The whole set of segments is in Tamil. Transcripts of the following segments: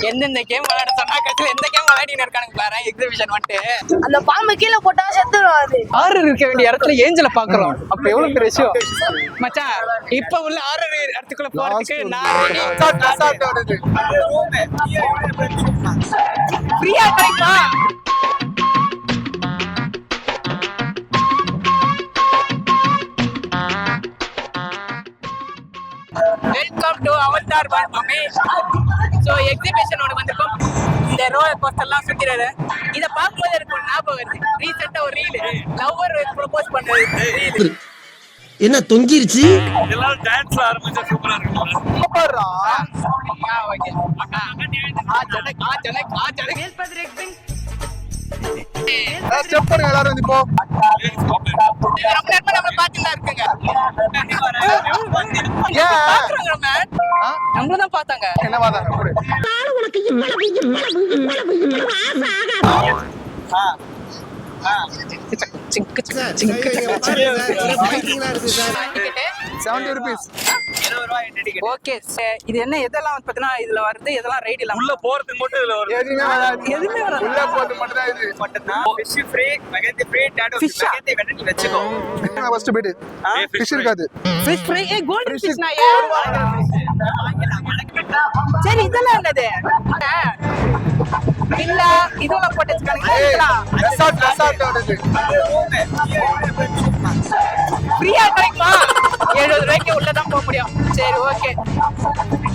எந்தெந்த கேம் விளையாட சொன்னா கடைசியில் எந்த கேம் விளையாடின்னு இருக்கானுங்க பாரு எக்ஸிபிஷன் வந்துட்டு. அந்த பாம்பு கீழே போட்டா செத்துரும். அது ஆறு இருக்க வேண்டிய இடத்துல ஏஞ்சல பாக்குறோம். அப்ப எவ்வளவு பெரிய விஷயம் மச்சான். இப்ப உள்ள ஆறு இடத்துக்குள்ள போறதுக்கு ஃப்ரீயா கிடைக்குமா? Welcome to Avatar Bombay. So exhibition ஒன்று வந்திருக்கோம். இந்த ரோலர் கோஸ்டர்லாம் சுத்திராரு. இதை பார்க்கும்போது எனக்கு ஒரு ஞாபகம் வருது. ரீசெண்டா ஒரு ரீல் லவ்வர் ப்ரோபோஸ் பண்ணது ரீல் என்ன தொங்கிருச்சு. இதெல்லாம் டான்ஸ் ஆரம்பிச்சா சூப்பரா இருக்கும். சூப்பரா. ஓகே ஆ ஜனக் ஸ்டெப் பண்ணுங்க எல்லாரும் வந்து இப்போ ரொம்ப நேரமா நம்ம பாத்துட்டு இருக்குங்க. நம்மள தான் பார்த்தாங்க. என்ன பார்த்தாங்க? ஓகே இது என்ன எதெல்லாம் பாத்தீங்கன்னா இதுல வருது எதெல்லாம் ரைட் இல்ல உள்ள போறதுக்கு மட்டும் இதுல வருது. எதுவுமே வராது. உள்ள போறது மட்டும் தான் இது. மட்டும்தான் fish free mehndi free tattoo mehndi வெண்ணி வெச்சுக்கோ. ஃபர்ஸ்ட் பீட் ஃபிஷ் இருக்காது. ஃபிஷ் ஃப்ரீ கோல்டன் ஃபிஷ் நாயா. சரி இதெல்லாம் என்னது? இல்ல இதெல்லாம் போட்டு வச்சிருக்காங்க. ரெசார்ட் வருது. ஃப்ரீயா கிடைக்குமா? 70 ரூபாய்க்கு உள்ள தான் போக முடியும். சரி ஓகே.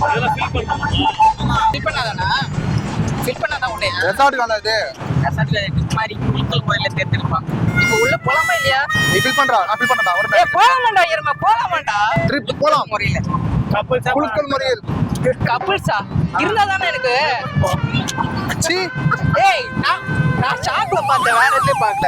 அதெல்லாம் ஃபில் பண்ணனும். ஃபில் பண்ணாதானா? ஃபில் பண்ணாதான் உடைய. ரெசார்ட் காணாது. ரெசார்ட்ல மாதிரி மக்கள் கோயில்ல தேர்ந்தெடுப்பாங்க. இப்போ உள்ள போலாமா இல்லையா? நீ ஃபில் பண்றா? நான் ஃபில் பண்ணடா. ஒரு போலாமாடா இருமா போலாமாடா. ட்ரிப் போலாம் முறையில. கப்பல்ஸ் குலுக்கல் முறையில். கப்பல்ஸா? இருந்தாதானே எனக்கு. சி ஏய் நான் சாக்ல பார்த்தேன் வேற எதுலயும் பார்க்கல.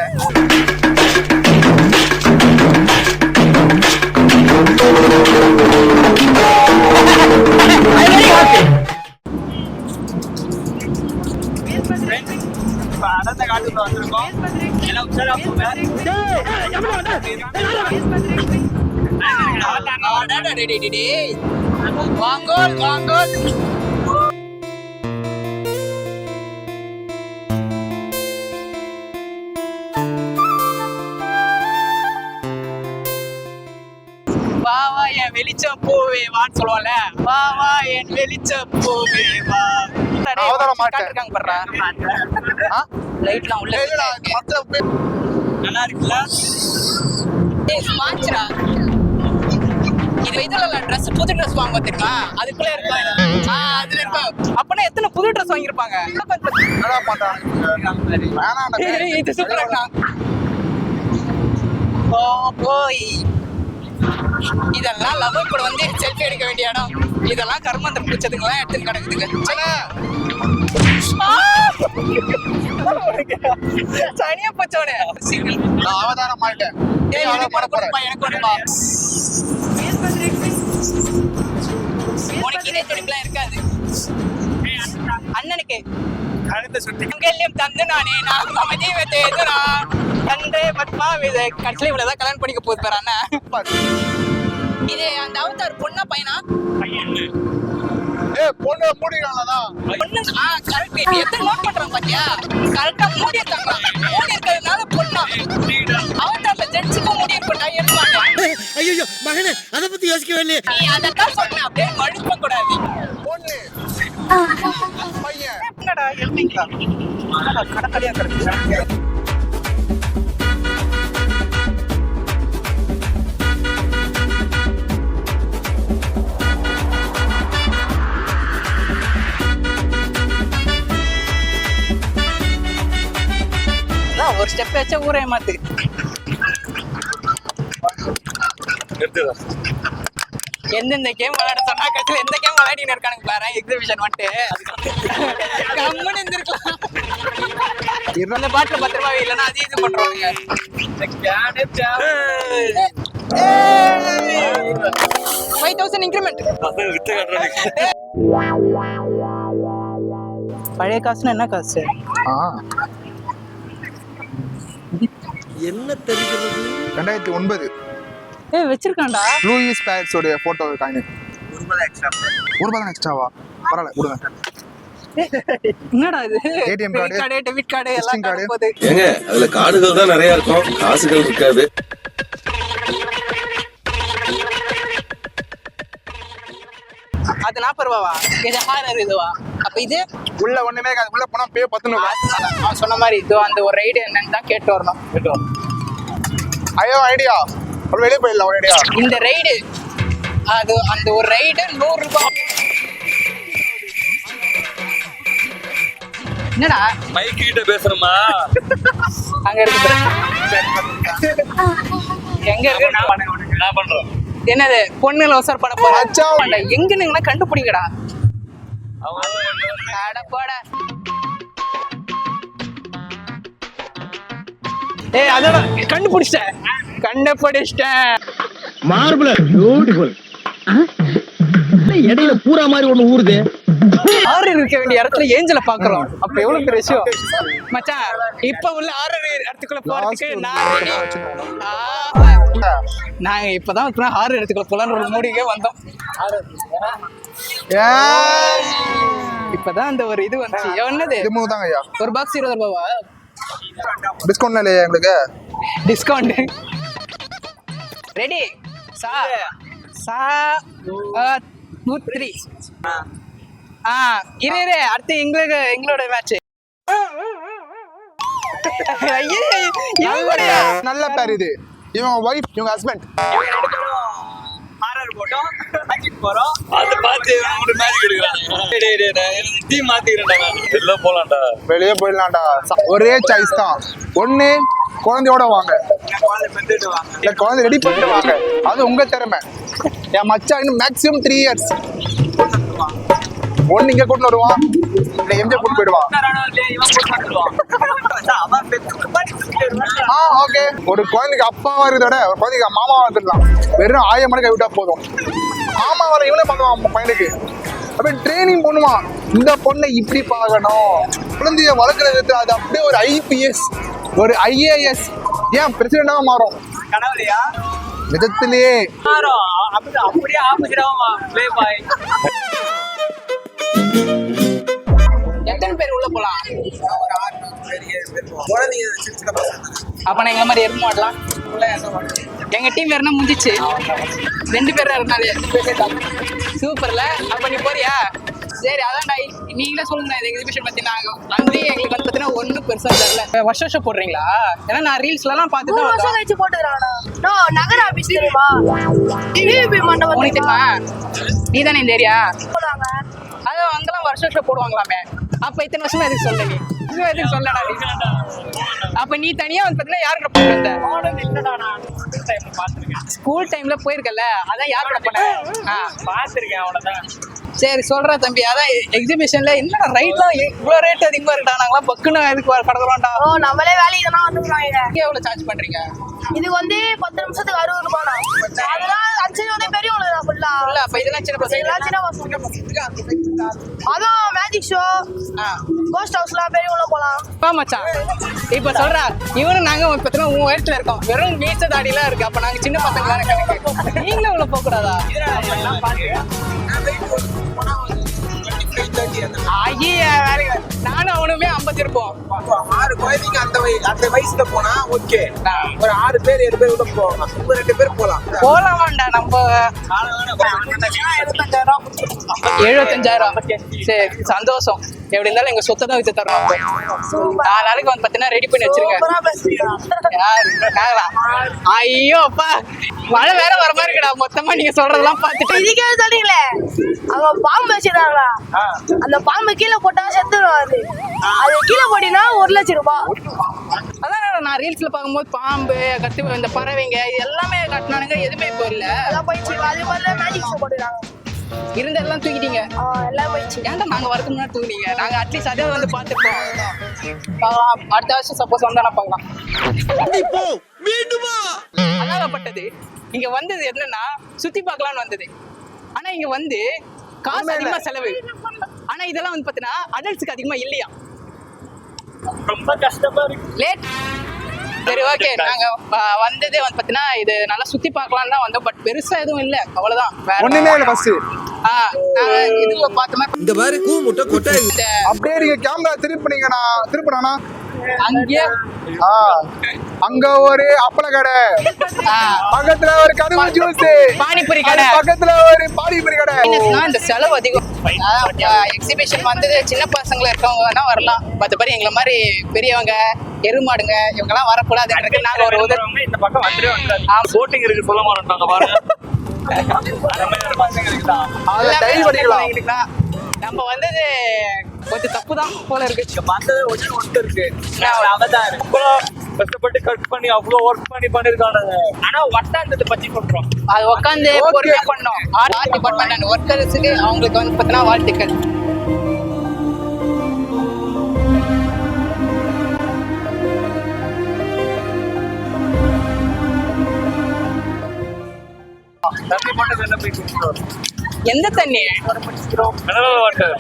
அடந்த காட்டுக்குள்ள வந்திருக்கோம். எல்லாம் உஷாரா போங்க. வாங்கோல் வாங்கோல். வா வா என் வெளிச்சம் பூவே வான்னு சொல்லுவான்ல. வா வா என் வெளிச்சம் பூவே வா. இருக்காங்க பாடுறா. லைட்லாம் உள்ள நல்லா இருக்குல்ல? ஸ்பான்சரா இது இதெல்லாம் ட்ரெஸ் புது ட்ரெஸ் வாங்க தெரியுமா? அதுக்குள்ள இருப்பாங்க. அதுல இருப்பாங்க. அப்பனா எத்தனை புது ட்ரெஸ் வாங்கியிருப்பாங்க? என்னடா பண்றாங்க? இது சூப்பரா. ஓ போய் இதெல்லாம் லவர் கூட வந்து செல்ஃபி எடுக்க வேண்டிய இடம். இதெல்லாம் கர்மந்திரம் பிடிச்சதுங்கெல்லாம் எடுத்துன்னு கிடக்குதுங்க. சனியா போச்சோனே நான் அவதாரம் மாட்டேன். எனக்கு ஒண்ணுமா உனக்கு இதே துணிப்புலாம் இருக்காது. அண்ணனுக்கு கழுத்தை சுத்தி மங்கல்யம் தந்து நானே நான் மதிவத்தை எதுனா கண்டே பத்மா இது கட்சியில இவ்வளவுதான் கல்யாணம் பண்ணிக்க போகுது பாரு அண்ணன். இது அந்த அவதார் பொண்ணா பையனா? பொண்ணு மூடினாலதா பொண்ணு. கரெக்ட். எத்தனை நோட் பண்றாங்க பாத்தியா? கரெக்டா மூடி இருக்காங்க. மூடி இருக்கிறதுனால பொண்ணா? அவதார்ல ஜென்ஸுக்கு மூடி இருக்கா இருப்பாங்க. ஐயோ மகனே அத பத்தி யோசிக்கவே இல்லையே. நீ அதத்தான் சொன்ன. அப்படியே மழுப்ப கூடாது. பொண்ணு பையன் என்னடா எழுதிங்களா? கடற்கரையா கிடக்கு. ஒரு ஸ்டெப் வச்சா ஊரே மாத்து. எந்தெந்த கேம் விளையாட சொன்னா கடைசியில் எந்த கேம் விளையாடின்னு இருக்கானுங்க பாரு எக்ஸிபிஷன் வந்துட்டு. கம்முன்னு இருந்திருக்கலாம். இந்த பாட்டில் 10 ரூபாய் இல்லைன்னா அதே இது பண்றாங்க. 5000 இன்க்ரிமெண்ட். பழைய காசுன்னா என்ன காசு? என்ன தெரிகிறது? 2009 வச்சிருக்கான்டா. லூயிஸ் பேரிஸோட போட்டோ காயின். ஒரு ரூபாய் எக்ஸ்ட்ரா. ஒரு ரூபாய் எக்ஸ்ட்ராவா? பரவாயில்ல கொடுங்க. என்னடா இது ATM card, டெபிட் கார்டு எல்லாம் visiting card. கார்டு போகுது. ஏங்க அதுல கார்டுகள் தான் நிறைய இருக்கும், காசுகள் இருக்காது. அது 40 ரூபாவா? இது ஹாரர் இதுவா? அப்ப இது உள்ள ஒண்ணுமே இருக்காது. உள்ள போனா பே 10 ரூபாய். அவன் சொன்ன மாதிரி இதோ அந்த ஒரு ரைடு என்னன்னு தான் கேட்டு வரணும். ஐயோ ஐடியா. ஒரு வெளியே போயிடலாம் ஒரு ஐடியா. இந்த ரைடு அது அந்த ஒரு ரைடு 100 ரூபாய். என்னடா மைக் கிட்ட பேசுறமா? அங்க இருக்கு எங்க இருக்கு என்ன பண்றோம்? என்னது பொண்ணுல ஒசர் பட அச்சா. போறா எங்க நீங்களா கண்டுபிடிக்கடா. அட போடா. ஏய் அதோட கண்டுபிடிச்சிட்டேன். Marble beautiful. இடையில பூரா மாதிரி ஒண்ணு ஊறுது. ஆறு இருக்க வேண்டிய இடத்துல ஏஞ்சல பாக்குறோம். அப்ப எவ்வளவு பெரிய விஷயம் மச்சான். இப்ப உள்ள ஆறு இடத்துக்குள்ள போறதுக்கு நாங்க இப்பதான் ஆறு இடத்துக்குள்ள போலான்னு ஒரு மூடிக்கே வந்தோம். இப்பதான் அந்த ஒரு இது வந்துச்சு. என்னது இது 3 தாங்க ஐயா. ஒரு பாக்ஸ் 20 ரூபாவா? டிஸ்கவுண்ட்ல இல்லையா உங்களுக்கு? Discount ready. சா சா 2 3 இரு அடுத்து எங்களோட மேட்ச். நல்ல பேர் இது. இவங்க வைஃப், இவங்க ஹஸ்பண்ட். ஹாரர் போட்டோம், மேஜிக் போறோம். அது பார்த்து ஒரு மேஜிக் எடுக்கறாங்க. டேய் டீம் மாத்திக்கிறேன்டா நான். வெளிய போலாம்டா. வெளியே போயிடலாம்டா. ஒரே சாய்ஸ் தான். ஒண்ணு குழந்தையோட வாங்க, இல்ல குழந்தை ரெடி பண்ணிட்டு வாங்க. அது உங்க திறமை. என் மச்சான் இன்னும் மேக்ஸிமம் 3 இயர்ஸ். ஒண்ணு இங்க கூட்டு வருவான், இல்ல எம்ஜே கூட்டு போயிடுவான். ஓகே. ஒரு குழந்தைக்கு அப்பாவா இருக்கிறத விட ஒரு குழந்தைக்கு மாமாவா இருந்துடலாம். வெறும் 1000 மணி கை விட்டா போதும். மாமா வர இவனே பண்ணுவான் பையனுக்கு. அப்படியே ட்ரைனிங் பண்ணுவான். இந்த பொண்ணை இப்படி பார்க்கணும், குழந்தைய வளர்க்கறது. அது அப்படியே ஒரு IPS, ஒரு IAS, ஏன் பிரசிடென்டாக மாறும். கனவுலையா? நிஜத்திலேயே அப்படியே ஆப்போசிட்டாவா ப்ளே பாய். எத்தனை பேர் உள்ள போலாம்? அப்ப நான் எங்க மாதிரி எருமை மாடலாம். எங்க டீம் வேறனா முடிஞ்சிச்சு. 2 பேர் இருந்தாலே சூப்பர்ல. அப்ப நீ போறியா? சரி அதான்டா. நீங்களே சொல்லுங்க இந்த எக்ஸிபிஷன் பத்தி. நாங்க அங்கேயே எங்களுக்கு வந்து பார்த்தீங்கன்னா ஒன்றும் பெருசா தெரியல. வருஷம் போடுறீங்களா? ஏன்னா நான் ரீல்ஸ்லாம் பார்த்துட்டு 3 வருஷம் கழிச்சு போட்டுக்கிறானா? நகர ஆபீஸ் தெரியுமா? டிவிபி மண்டபம் உனக்கு தெரியுமா? நீ தானே இந்த ஏரியா? போடுவாங்க. அது அங்கெல்லாம் வருஷம் போடுவாங்களாமே. அப்ப இத்தனை வருஷமா எதுக்கு சொல்ல நீ? எதுக்கு சொல்லடா நீ? அப்ப நீ தனியா வந்து பார்த்தீங்கன்னா யாரு கூட போயிருந்த? ஸ்கூல் டைம்ல போயிருக்கல, அதான் யாரு கூட பண்ண? பாத்துருக்கேன் அவ்வளவுதான். சரி சொல்றா தம்பி. அதான் எக்ஸிபிஷன்ல என்ன ரைட்லாம் இவ்வளவு ரேட் அதிகமா இருக்கா? நாங்களாம் பக்குன்னு இதுக்கு கடக்குறோம்டா. ஓ நம்மளே வேலைக்கு தானே வந்துடுறாங்க. எவ்வளவு சார்ஜ் பண்றீங்க? இதுக்கு வந்து 10 நிமிஷத்துக்கு 60 ரூபாய். அதெல்லாம் அஞ்சலி வந்து பெரியவங்களுக்கு தான் ஃபுல்லா. இல்ல அப்ப இதெல்லாம் சின்ன பசங்க. இதெல்லாம் சின்ன பசங்க. அதுவும் மேஜிக் ஷோ, கோஸ்ட் ஹவுஸ்லாம் பெரியவங்களும் போலாம். மச்சான் இப்ப சொல்றா இவனு நாங்க பார்த்தா உன் வயசுல இருக்கோம். வெறும் மீச தாடிலாம் இருக்கு. அப்ப நாங்க சின்ன பசங்க தானே கணக்கு. நீங்களும் இவ்வளவு போக கூடாதா? நானும் அவனுமே 50 இருப்போம். 6 குழந்தைங்க அந்த வயசுல போனா ஓகே. ஒரு 6 பேர் 7 பேர் உள்ள போவாங்க. 2 பேர் போலாம். போலாம் வேண்டாம். நம்ம 75,000. சரி சந்தோஷம். எப்படி இருந்தாலும் எங்க சொத்தை தான் வச்சு தரோம். 4 நாளைக்கு வந்து பாத்தீங்கன்னா ரெடி பண்ணி வச்சிருங்க. ஐயோ அப்பா மழை வேற வர மாதிரி இருக்கடா. மொத்தமா நீங்க சொல்றதெல்லாம் பாத்துட்டு இதுக்கே சொல்றீங்களே, அவங்க பாம்பு வச்சிருக்காங்களா? அந்த பாம்பு கீழே போட்டா செத்துடும். அது கீழே போட்டீங்கன்னா 1 லட்சம் ரூபாய். அதான் நான் ரீல்ஸ்ல பாக்கும்போது பாம்பு கத்து இந்த பறவைங்க இது எல்லாமே கட்டினானுங்க. எதுவுமே இப்போ இல்ல. அதான் போயிடுச்சு. அது மாதிரி மேஜிக் ஷோ போட்டுருக்காங்க. இருந்தெல்லாம் தூக்கிட்டீங்க. எல்லாம் போயிடுச்சு. ஏன்டா நாங்க வரதுக்கு முன்னாடி தூக்கினீங்க? நாங்க அட்லீஸ்ட் அதே வந்து பாத்துருப்போம். அடுத்த வருஷம் சப்போஸ் வந்தா பார்க்கலாம். அதாகப்பட்டது இங்க வந்தது என்னன்னா சுத்தி பார்க்கலாம்னு வந்தது. ஆனா இங்க வந்து காசு அதிகமா செலவு. ஆனா இதெல்லாம் வந்து பாத்தீங்கன்னா அடல்ட்ஸ்க்கு அதிகமா இல்லையா? ரொம்ப கஷ்டமா இருக்கு. லேட் சரி ஓகே நாங்க வந்ததே வந்து பாத்தீங்கன்னா இது நல்லா சுத்தி பார்க்கலாம் தான் வந்தோம். பட் பெருசா எதுவும் இல்ல, அவ்வளவுதான். வேற ஒண்ணுமே இல்ல ஃபர்ஸ்ட். நாங்க இது பார்த்தோமே இந்த மாதிரி கூ முட்டை கொட்டை இந்த அப்படியே நீங்க கேமரா திருப்பினானா அங்கே அங்க ஒரு அப்பள கடை, பக்கத்துல ஒரு கரும்பு ஜூஸ், பானிபூரி கடை, பக்கத்துல ஒரு பானிபூரி கடை. என்னன்னா இந்த செலவு அதிகம். எக்ஸிபிஷன் வந்தது சின்ன பசங்க இருக்கவங்க வேணா வரலாம். மற்றபடி எங்களை மாதிரி பெரியவங்க எருமாடுங்க இவங்க எல்லாம் வரக்கூடாது. நாங்க ஒரு உதவி இந்த பக்கம் வந்துடும். போட்டிங் இருக்கு சொல்ல மாட்டோம் பாருங்க. அதுல டைவ் பண்ணிக்கலாம். நம்ம வந்தது கொஞ்சம் தப்பு தான் போல இருக்கு. வந்தது ஒன்று இருக்கு. அவதான் கஷ்டப்பட்டு கட் பண்ணி அவ்வளவு ஒர்க் பண்ணிருக்காங்க. ஆனா வட்டாந்தத்தை பத்தி சொல்றோம். அது உட்காந்து பொறுமையா பண்ணோம். ஆர்ட் டிபார்ட்மெண்ட் ஒர்க்கர்ஸுக்கு அவங்களுக்கு வந்து பார்த்தீங்கன்னா வாழ்த்துக்கள். தண்ணி போட்டு என்ன போய் எந்த தண்ணி மினரல் வாட்டர்